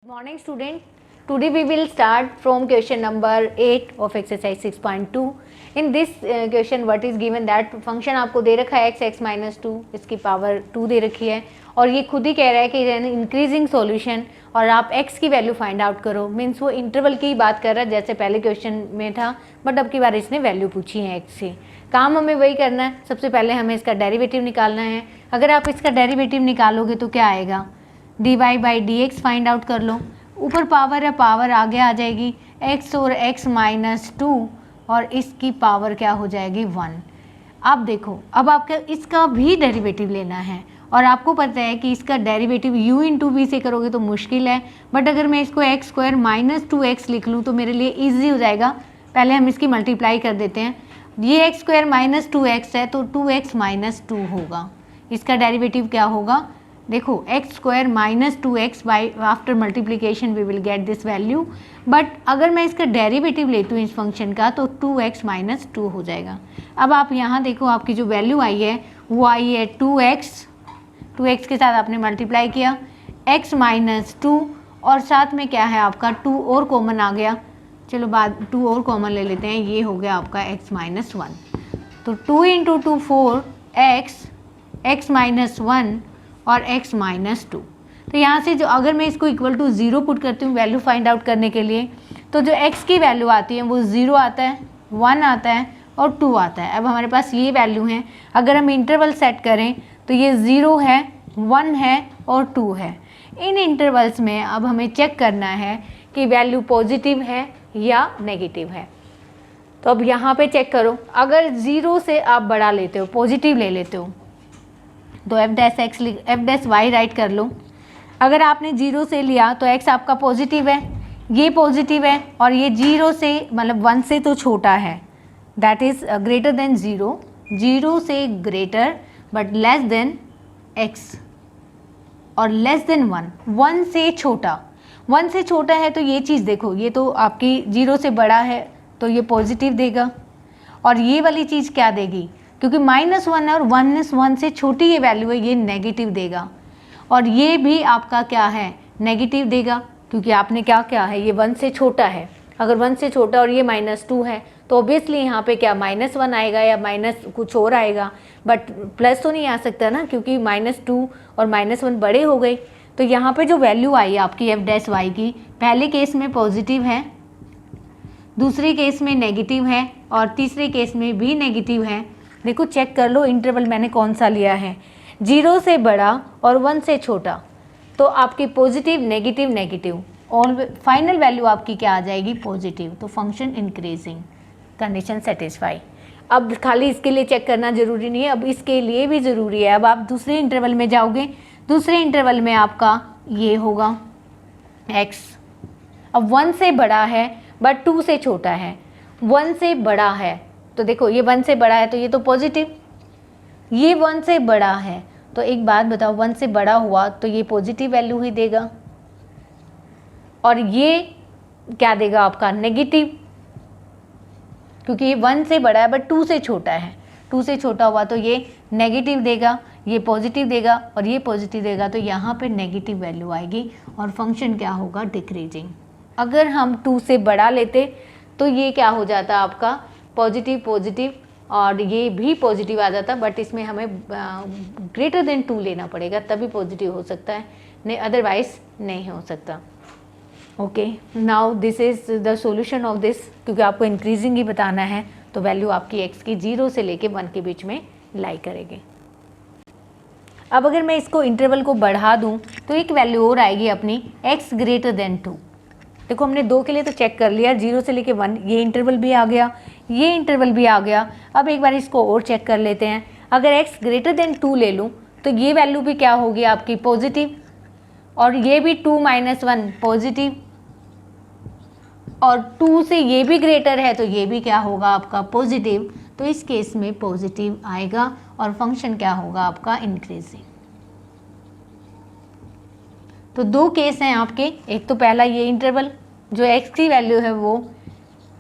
Morning student, today we will start from question number 8 of exercise 6.2. In this question what is given that function आपको दे रखा है x minus 2, इसकी power 2 दे रखी है और ये खुद ही कह रहा है कि इंक्रीजिंग सॉल्यूशन और आप x की वैल्यू फाइंड आउट करो। मीन्स वो इंटरवल की बात कर रहा है जैसे पहले क्वेश्चन में था, बट अब की बार इसने वैल्यू पूछी है x से। काम हमें वही करना है, सबसे पहले हमें इसका डेरिवेटिव निकालना है। अगर आप इसका डेरिवेटिव निकालोगे तो क्या आएगा, dy by D x find out कर लो। ऊपर पावर है, पावर आगे आ जाएगी x और x माइनस 2 और इसकी पावर क्या हो जाएगी 1। अब देखो, अब आपका इसका भी डेरिवेटिव लेना है और आपको पता है कि इसका डेरिवेटिव u इंटू वी से करोगे तो मुश्किल है, बट अगर मैं इसको एक्स स्क्वायर माइनस 2x लिख लूँ तो मेरे लिए ईजी हो जाएगा। पहले हम इसकी मल्टीप्लाई कर देते हैं। ये एक्स स्क्वायर माइनस 2x है तो 2x माइनस 2 होगा। इसका डेरिवेटिव क्या होगा, देखो X square minus 2x by after multiplication we will get this value, but अगर मैं इसका डेरिवेटिव लेती हूँ इस फंक्शन का तो 2x माइनस 2 हो जाएगा। अब आप यहाँ देखो, आपकी जो वैल्यू आई है वो आई है 2x के साथ आपने मल्टीप्लाई किया x माइनस 2 और साथ में क्या है आपका 2 और कॉमन आ गया। चलो बाद 2 और कॉमन ले लेते हैं, ये हो गया आपका x माइनस 1। तो 2 इंटू 2 4x, x माइनस 1 और x माइनस 2। तो यहाँ से जो अगर मैं इसको इक्वल टू 0 पुट करती हूँ वैल्यू फाइंड आउट करने के लिए, तो जो x की वैल्यू आती है वो 0 आता है, 1 आता है और 2 आता है। अब हमारे पास ये वैल्यू है, अगर हम इंटरवल सेट करें तो ये 0 है, 1 है और 2 है। इन इंटरवल्स में अब हमें चेक करना है कि वैल्यू पॉजिटिव है या नेगेटिव है। तो अब यहाँ पे चेक करो, अगर 0 से आप बड़ा लेते हो, पॉजिटिव ले लेते हो तो एफ डैश वाई राइट कर लो। अगर आपने 0 से लिया तो x आपका पॉजिटिव है, ये पॉजिटिव है और ये 0 से मतलब 1 से तो छोटा है, दैट इज़ ग्रेटर देन 0, 0 से greater but less than x और लेस देन 1, 1 से छोटा, 1 से छोटा है तो ये चीज़ देखो, ये तो आपकी 0 से बड़ा है तो ये पॉजिटिव देगा और ये वाली चीज़ क्या देगी, क्योंकि -1 और 1 से छोटी ये वैल्यू है, ये नेगेटिव देगा और ये भी आपका क्या है, नेगेटिव देगा, क्योंकि आपने क्या है, ये 1 से छोटा है। अगर 1 से छोटा और ये -2 है तो ऑब्वियसली यहाँ पे क्या -1 आएगा या माइनस कुछ और आएगा, बट प्लस तो नहीं आ सकता ना, क्योंकि -2 और -1 बड़े हो गए। तो यहाँ पे जो वैल्यू आई आपकी एफ डैश वाई की, पहले केस में पॉजिटिव है, दूसरे केस में नेगेटिव है और तीसरे केस में भी नेगेटिव है। देखो चेक कर लो इंटरवल मैंने कौन सा लिया है, 0 से बड़ा और 1 से छोटा, तो आपकी पॉजिटिव नेगेटिव नेगेटिव और फाइनल वैल्यू आपकी क्या आ जाएगी, पॉजिटिव। तो फंक्शन इंक्रीजिंग, कंडीशन सेटिस्फाई। अब खाली इसके लिए चेक करना ज़रूरी नहीं है, अब इसके लिए भी ज़रूरी है। अब आप दूसरे इंटरवल में जाओगे, दूसरे इंटरवल में आपका ये होगा x, अब 1 से बड़ा है बट 2 से छोटा है, 1 से बड़ा है तो देखो ये 1 से बड़ा है तो ये तो पॉजिटिव, ये 1 से बड़ा है तो एक बात बताओ, 1 से बड़ा हुआ तो ये पॉजिटिव वैल्यू ही देगा और ये क्या देगा आपका, नेगेटिव, क्योंकि ये 1 से बड़ा है बट 2 से छोटा है, 2 से छोटा हुआ तो ये नेगेटिव देगा, ये पॉजिटिव देगा और ये पॉजिटिव देगा, तो यहाँ पे नेगेटिव वैल्यू आएगी और फंक्शन क्या होगा, डिक्रीजिंग। अगर हम 2 से बड़ा लेते तो ये क्या हो जाता आपका, पॉजिटिव पॉजिटिव और ये भी पॉजिटिव आ जाता, बट इसमें हमें ग्रेटर देन 2 लेना पड़ेगा तभी पॉजिटिव हो सकता है, नहीं अदरवाइज नहीं हो सकता। Okay, now this is the solution of this, क्योंकि आपको इंक्रीजिंग ही बताना है तो वैल्यू आपकी x की 0 से लेके 1 के बीच में लाई करेगी। अब अगर मैं इसको इंटरवल को बढ़ा दूँ तो एक वैल्यू और आएगी अपनी x ग्रेटर देन 2। देखो हमने 2 के लिए तो चेक कर लिया, 0 से लेके 1, ये इंटरवल भी आ गया, ये इंटरवल भी आ गया। अब एक बार इसको और चेक कर लेते हैं, अगर x ग्रेटर देन 2 ले लूँ तो ये वैल्यू भी क्या होगी आपकी, पॉजिटिव, और ये भी 2 - 1 पॉजिटिव, और 2 से ये भी ग्रेटर है तो ये भी क्या होगा आपका, पॉजिटिव। तो इस केस में पॉजिटिव आएगा और फंक्शन क्या होगा आपका, इंक्रीजिंग। तो 2 केस हैं आपके, एक तो पहला ये इंटरवल जो x की वैल्यू है वो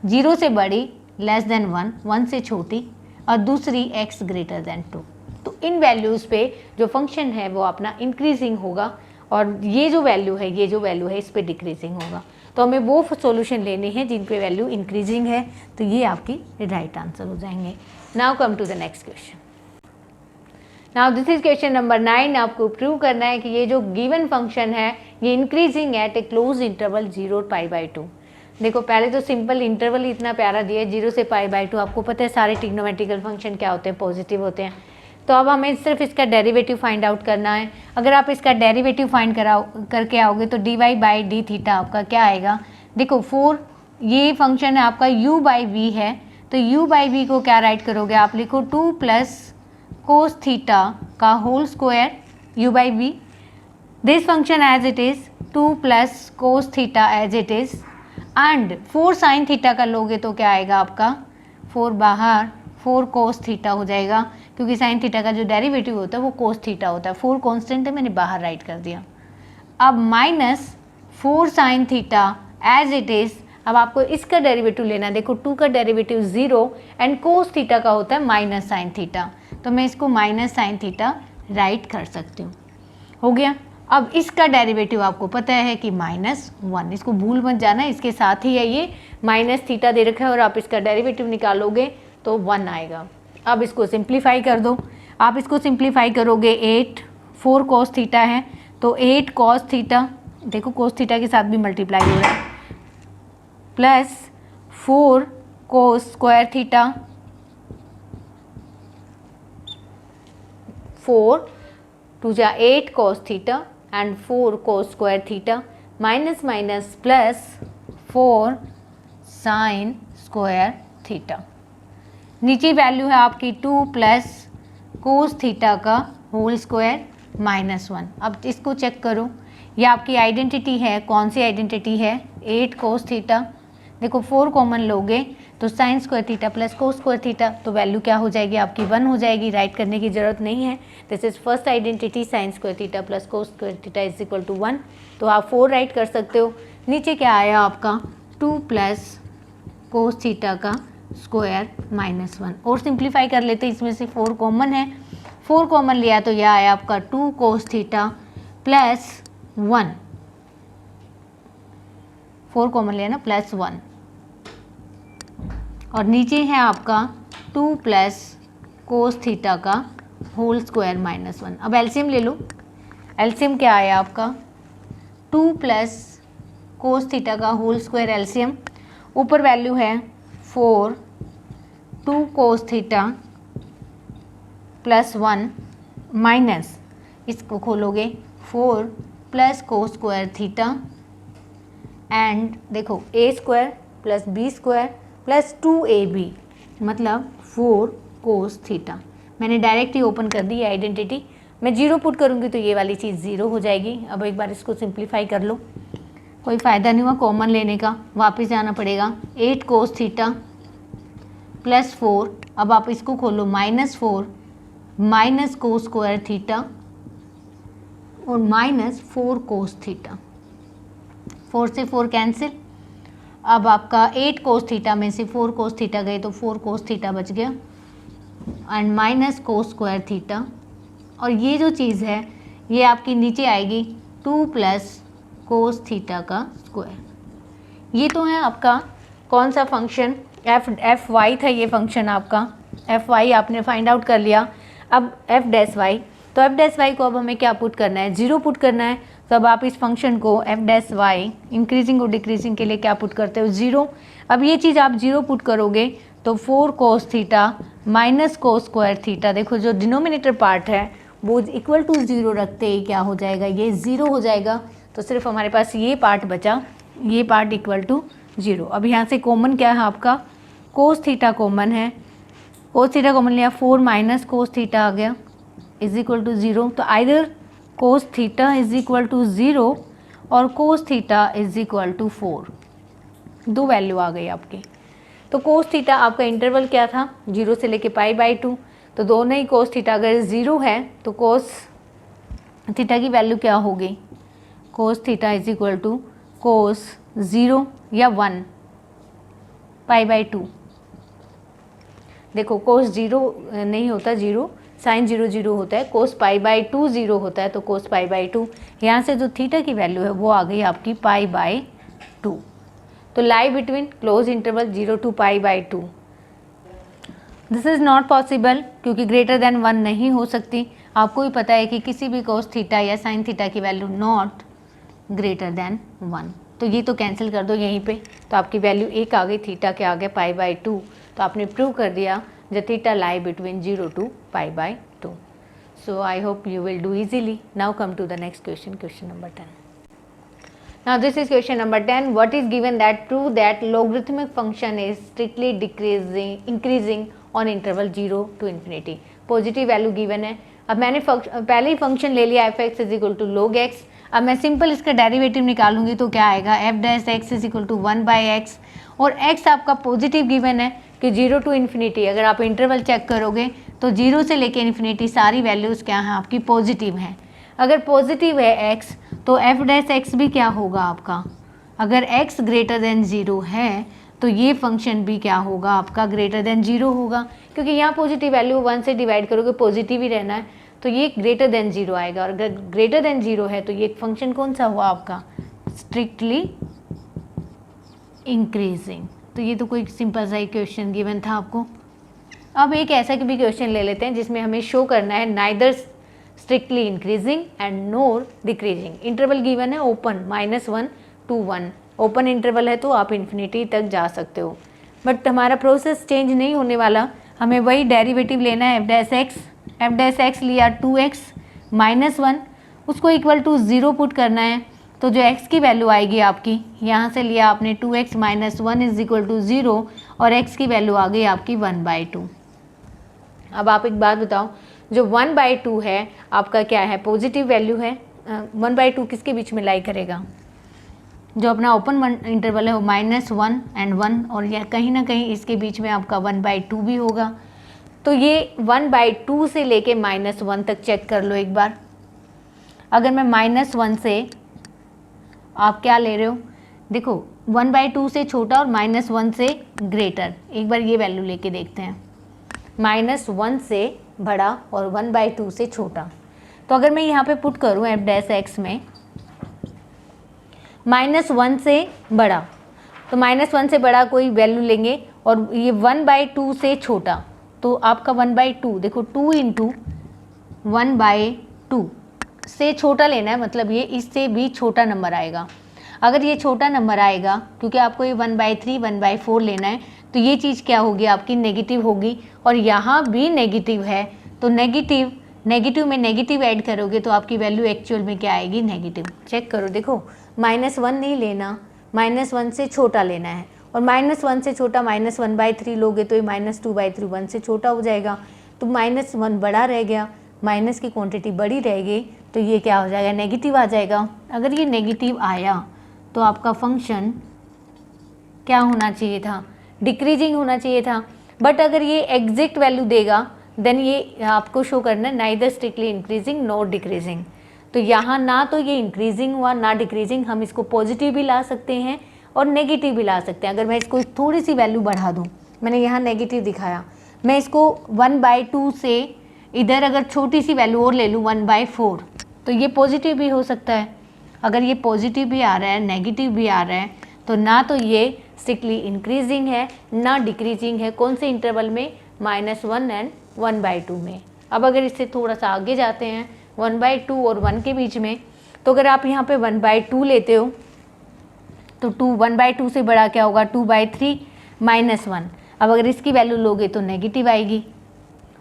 0 से बड़ी लेस देन 1, 1 से छोटी, और दूसरी x ग्रेटर देन 2। तो इन वैल्यूज़ पे जो फंक्शन है वो अपना इंक्रीजिंग होगा और ये जो वैल्यू है इस पे डिक्रीजिंग होगा। तो हमें वो सॉल्यूशन लेने हैं जिन पे वैल्यू इंक्रीजिंग है, तो ये आपकी राइट आंसर हो जाएंगे। Now come to the next question. Now this is question number 9। आपको प्रूव करना है कि ये जो गिवन फंक्शन है ये increasing at A close interval 0 π/2। देखो पहले तो सिंपल इंटरवल ही इतना प्यारा दिया है 0 से π/2। आपको पता है सारे ट्रिग्नोमेट्रिकल फंक्शन क्या होते हैं, पॉजिटिव होते हैं। तो अब हमें सिर्फ इसका डेरिवेटिव फाइंड आउट करना है। अगर आप इसका डेरिवेटिव फाइंड करके आओगे तो dy/d थीटा आपका क्या आएगा, देखो 4 ये फंक्शन है आपका u/v है, तो u/v को क्या राइट करोगे आप, लिखो 2 + cos थीटा का whole square u/v। This function as it is 2 + cos theta as it is, and 4 sin theta का लोगे तो क्या आएगा आपका, 4 बाहर 4 cos थीटा हो जाएगा, क्योंकि sin थीटा का जो डेरिवेटिव होता है वो cos थीटा होता है। 4 कांस्टेंट है, मैंने बाहर राइट कर दिया। अब -4 sin theta as it is. अब आपको इसका डेरिवेटिव लेना है, देखो 2 का डेरिवेटिव 0 एंड cos थीटा का होता है -sin थीटा, तो मैं इसको -sin थीटा राइट कर सकती हूँ। हो गया। अब इसका डेरिवेटिव आपको पता है कि -1, इसको भूल मत जाना, इसके साथ ही है ये माइनस थीटा दे रखा है और आप इसका डेरिवेटिव निकालोगे तो 1 आएगा। अब इसको सिंप्लीफाई कर दो। आप इसको सिंप्लीफाई करोगे 8, 4 cos थीटा है तो 8 cos थीटा, देखो cos थीटा के साथ भी मल्टीप्लाई हो रहा है, plus 4 cos square theta, 4 2 8 cos theta and 4 cos square theta, minus minus plus 4 sin square theta. नीचे वैल्यू है आपकी 2 + cos थीटा का होल स्क्वायर -1। अब इसको चेक करो, ये आपकी आइडेंटिटी है, कौन सी आइडेंटिटी है, 8 cos थीटा। देखो 4 कॉमन लोगे तो sin square theta + cos square theta, तो वैल्यू क्या हो जाएगी आपकी 1 हो जाएगी। राइट करने की ज़रूरत नहीं है। This is first identity, sin square theta + cos square theta is = 1, तो आप 4 राइट कर सकते हो। नीचे क्या आया आपका 2 + cos थीटा का स्क्वायर -1, और सिंप्लीफाई कर लेते, इसमें से 4 कॉमन है, 4 कॉमन लिया तो यह आया आपका 2 cos थीटा + 1, 4 कॉमन लिया ना, +1, और नीचे है आपका 2 + cos थीटा का होल स्क्वायर -1। अब एलसीएम ले लो। एलसीएम क्या आया आपका 2 + cos थीटा का होल स्क्वायर एलसीएम, ऊपर वैल्यू है 4, 2 cos थीटा +1 माइनस, इसको खोलोगे 4 + cos स्क्वायर थीटा एंड देखो a² + b² + 2ab मतलब 4 cos थीटा। मैंने डायरेक्ट ही ओपन कर दी आइडेंटिटी। मैं 0 पुट करूँगी तो ये वाली चीज़ 0 हो जाएगी। अब एक बार इसको सिंप्लीफाई कर लो, कोई फ़ायदा नहीं हुआ कॉमन लेने का, वापस जाना पड़ेगा। 8 cos थीटा + 4, अब आप इसको खोलो -4 - cos स्क्वायर थीटा और -4 cos थीटा, 4 से 4 कैंसिल। अब आपका 8 cos थीटा में से 4 cos थीटा गए तो 4 cos थीटा बच गया एंड -cos स्क्वायर थीटा, और ये जो चीज़ है ये आपकी नीचे आएगी 2 + cos थीटा का स्क्वायर। ये तो है आपका कौन सा फंक्शन, एफ वाई था ये फंक्शन आपका, एफ वाई आपने फाइंड आउट कर लिया। अब f'y, तो f' को अब हमें क्या पुट करना है, 0 पुट करना है। तो अब आप इस फंक्शन को f' इंक्रीजिंग और डिक्रीजिंग के लिए क्या पुट करते हो, 0। अब ये चीज़ आप 0 पुट करोगे तो 4 cos theta -cos square theta, देखो जो डिनोमिनेटर पार्ट है वो =0 रखते ही क्या हो जाएगा, ये 0 हो जाएगा। तो सिर्फ हमारे पास ये पार्ट बचा, ये पार्ट =0। अब यहाँ से कॉमन क्या है आपका, cos थीटा कॉमन है, cos थीटा कॉमन लिया, 4 - cos थीटा आ गया =0। तो आइदर cos थीटा =0 और cos थीटा =4, 2 वैल्यू आ गई आपकी। तो cos थीटा आपका इंटरवल क्या था, 0 से लेके π/2, तो दोनों ही cos थीटा अगर 0 है तो cos थीटा की वैल्यू क्या होगी, cos थीटा cos 0 या 1 π/2। देखो cos 0 नहीं होता, 0 साइन 0 0 होता है, कोस पाई बाई 2 0 होता है, तो कोस पाई बाई 2। यहाँ से जो थीटा की वैल्यू है वो आ गई आपकी पाई बाई 2। तो lie between close interval 0 to pi by 2। This is not possible क्योंकि ग्रेटर देन 1 नहीं हो सकती। आपको भी पता है कि किसी भी कोस थीटा या साइन थीटा की वैल्यू नॉट ग्रेटर देन 1। तो ये तो कैंसिल कर दो यहीं पे, तो आपकी वैल्यू 1 आ गई, थीटा के आ गया पाई बाई 2। तो आपने प्रूव कर दिया the theta lie between 0 to pi by 2। So I hope you will do easily. Now come to the next question, question number 10. Now this is question number 10. What is given that prove that logarithmic function is strictly increasing on interval 0 to infinity. Positive value given है। अब मैंने पहले ही function ले लिया F x is equal to log x। अब मैं simple इसका डेरिवेटिव निकालूंगी तो क्या आएगा, F dash x is equal to 1 by x. और x आपका पॉजिटिव गिवन है कि 0 टू इन्फिनिटी, अगर आप इंटरवल चेक करोगे तो 0 से लेके इन्फिनिटी सारी वैल्यूज़ क्या हैं आपकी पॉजिटिव हैं। अगर पॉजिटिव है x तो एफ डैश एक्स भी क्या होगा आपका, अगर x ग्रेटर देन 0 है तो ये फंक्शन भी क्या होगा आपका ग्रेटर देन 0 होगा, क्योंकि यहाँ पॉजिटिव वैल्यू 1 से डिवाइड करोगे पॉजिटिव ही रहना है, तो ये ग्रेटर देन 0 आएगा। और अगर ग्रेटर देन 0 है तो ये फंक्शन कौन सा हुआ आपका, स्ट्रिक्टली इंक्रीजिंग। तो ये तो कोई सिंपल सा ही क्वेश्चन गिवन था आपको। अब एक ऐसा भी क्वेश्चन ले लेते हैं जिसमें हमें शो करना है neither strictly increasing and NOR decreasing. Interval given है ओपन -1 to 1, ओपन इंटरवल है तो आप इन्फिनिटी तक जा सकते हो। बट हमारा प्रोसेस चेंज नहीं होने वाला, हमें वही डेरिवेटिव लेना है एफ डैश एक्स लिया 2x -1, उसको इक्वल टू 0 पुट करना है। तो जो x की वैल्यू आएगी आपकी, यहाँ से लिया आपने 2x - 1 इज इक्वल टू 0 और x की वैल्यू आ गई आपकी 1/2। अब आप एक बात बताओ, जो 1/2 है आपका क्या है, पॉजिटिव वैल्यू है। 1/2 किसके बीच में लाई करेगा, जो अपना ओपन इंटरवल है वो -1 and 1, और यह कहीं ना कहीं इसके बीच में आपका 1/2 भी होगा। तो ये 1/2 से लेके -1 तक चेक कर लो एक बार। अगर मैं -1 से, आप क्या ले रहे हो, देखो 1/2 से छोटा और -1 से ग्रेटर, एक बार ये वैल्यू लेके देखते हैं। -1 से बड़ा और 1/2 से छोटा। तो अगर मैं यहाँ पे पुट करूँ एफ डैश एक्स में -1 से बड़ा, तो -1 से बड़ा कोई वैल्यू लेंगे, और ये 1/2 से छोटा, तो आपका 1/2 देखो 2 × 1/2 से छोटा लेना है, मतलब ये इससे भी छोटा नंबर आएगा। अगर ये छोटा नंबर आएगा, क्योंकि आपको ये 1/3 1/4 लेना है, तो ये चीज़ क्या होगी आपकी नेगेटिव होगी, और यहाँ भी नेगेटिव है, तो नेगेटिव में नेगेटिव ऐड करोगे तो आपकी वैल्यू एक्चुअल में क्या आएगी, नेगेटिव। चेक करो, देखो -1 नहीं लेना, -1 से छोटा लेना है, और -1 से छोटा -1/3 लोगे तो ये -2/3 1 से छोटा हो जाएगा, तो -1 बड़ा रह गया, माइनस की क्वांटिटी बड़ी रहेगी, तो ये क्या हो जाएगा, नेगेटिव आ जाएगा। अगर ये नेगेटिव आया तो आपका फंक्शन क्या होना चाहिए था, डिक्रीजिंग होना चाहिए था। बट अगर ये एग्जैक्ट वैल्यू देगा देन ये आपको शो करना है neither strictly increasing not decreasing. तो यहाँ ना तो ये इंक्रीजिंग हुआ ना डिक्रीजिंग, हम इसको पॉजिटिव भी ला सकते हैं और नेगेटिव भी ला सकते हैं। अगर मैं इसको थोड़ी सी वैल्यू बढ़ा दूँ, मैंने यहाँ नेगेटिव दिखाया, मैं इसको 1/2 से इधर अगर छोटी सी वैल्यू और ले लूँ 1/4, तो ये पॉजिटिव भी हो सकता है। अगर ये पॉजिटिव भी आ रहा है नेगेटिव भी आ रहा है, तो ना तो ये स्ट्रिक्टली इंक्रीजिंग है ना डिक्रीजिंग है। कौन से इंटरवल में, -1 and 1/2 में। अब अगर इससे थोड़ा सा आगे जाते हैं 1/2 और 1 के बीच में, तो अगर आप यहाँ पे 1/2 लेते हो तो 1/2 से बड़ा क्या होगा, 2/3 -1। अब अगर इसकी वैल्यू लोगे तो नेगेटिव आएगी,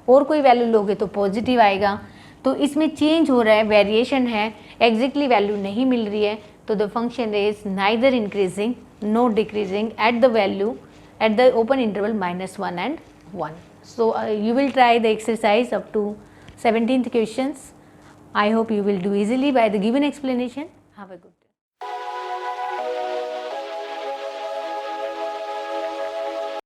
और कोई वैल्यू लोगे तो पॉजिटिव आएगा। तो इसमें चेंज हो रहा है, वेरिएशन है, एग्जैक्टली वैल्यू नहीं मिल रही है। तो the function is neither increasing not decreasing at the value at the open interval -1 and 1. So you will try the exercise up to 17th questions. I hope you will do easily by the given explanation. Have a good day.